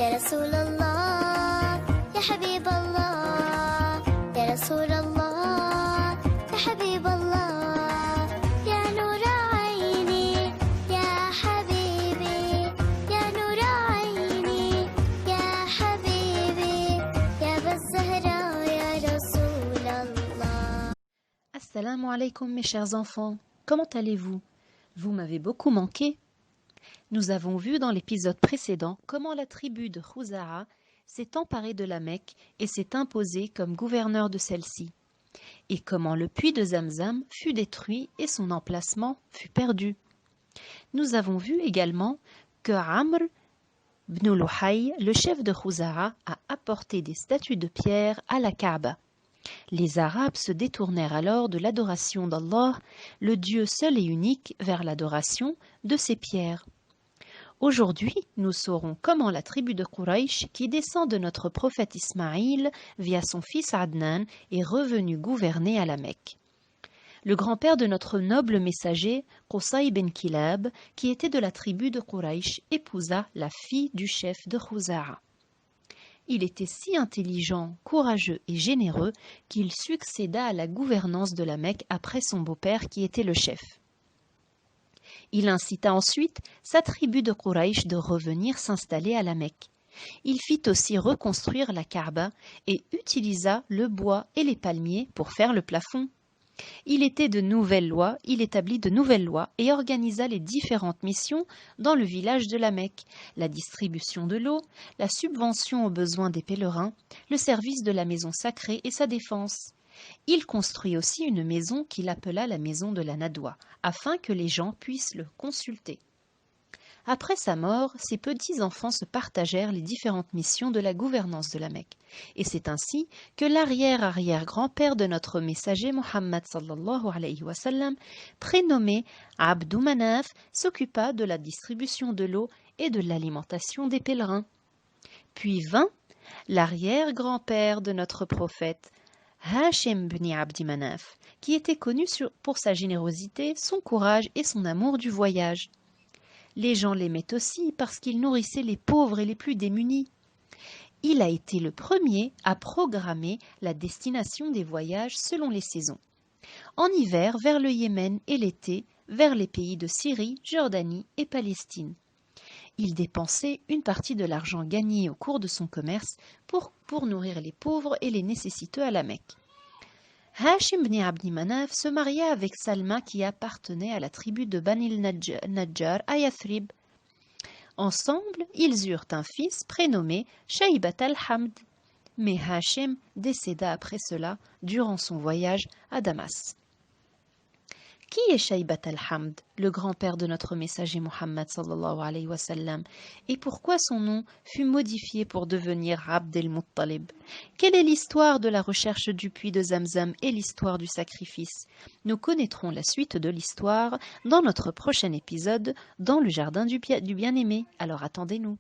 يا رسول الله يا حبيب الله يا رسول الله يا حبيب الله يا نور عيني يا حبيبي يا نور عيني يا حبيبي يا بالزهراء يا رسول الله. Assalamu alaikum mes chers enfants, comment allez-vous? Vous m'avez beaucoup manqué. Nous avons vu dans l'épisode précédent comment la tribu de Khuza'a s'est emparée de la Mecque et s'est imposée comme gouverneur de celle-ci, et comment le puits de Zamzam fut détruit et son emplacement fut perdu. Nous avons vu également que Amr ibn Luhay, le chef de Khuza'a, a apporté des statues de pierre à la Kaaba. Les Arabes se détournèrent alors de l'adoration d'Allah, le Dieu seul et unique, vers l'adoration de ces pierres. Aujourd'hui, nous saurons comment la tribu de Quraysh, qui descend de notre prophète Ismaïl via son fils Adnan, est revenue gouverner à la Mecque. Le grand-père de notre noble messager, Qusay ben Kilab, qui était de la tribu de Quraysh, épousa la fille du chef de Khuza'a. Il était si intelligent, courageux et généreux qu'il succéda à la gouvernance de la Mecque après son beau-père qui était le chef. Il incita ensuite sa tribu de Quraysh de revenir s'installer à la Mecque. Il fit aussi reconstruire la Kaaba et utilisa le bois et les palmiers pour faire le plafond. Il établit de nouvelles lois et organisa les différentes missions dans le village de la Mecque, la distribution de l'eau, la subvention aux besoins des pèlerins, le service de la maison sacrée et sa défense. Il construit aussi une maison qu'il appela la maison de la Nadwa, afin que les gens puissent le consulter. Après sa mort, ses petits-enfants se partagèrent les différentes missions de la gouvernance de la Mecque. Et c'est ainsi que l'arrière-arrière-grand-père de notre messager Muhammad sallallahu alayhi wa sallam, prénommé Abdou Manaf, s'occupa de la distribution de l'eau et de l'alimentation des pèlerins. Puis vint l'arrière-grand-père de notre prophète, Hashim ibn Abdi Manaf, qui était connu pour sa générosité, son courage et son amour du voyage. Les gens l'aimaient aussi parce qu'il nourrissait les pauvres et les plus démunis. Il a été le premier à programmer la destination des voyages selon les saisons. En hiver, vers le Yémen et l'été, vers les pays de Syrie, Jordanie et Palestine. Il dépensait une partie de l'argent gagné au cours de son commerce pour nourrir les pauvres et les nécessiteux à la Mecque. Hashim ibn Abdi Manaf se maria avec Salma qui appartenait à la tribu de Banil Najjar à Yathrib. Ensemble, ils eurent un fils prénommé Shaybat al-Hamd, mais Hashim décéda après cela durant son voyage à Damas. Qui est Shaybat al-Hamd, le grand-père de notre messager Muhammad sallallahu alayhi wa sallam, et pourquoi son nom fut modifié pour devenir Abd el-Muttalib? Quelle est l'histoire de la recherche du puits de Zamzam et l'histoire du sacrifice? Nous connaîtrons la suite de l'histoire dans notre prochain épisode dans le jardin du bien-aimé. Alors attendez-nous.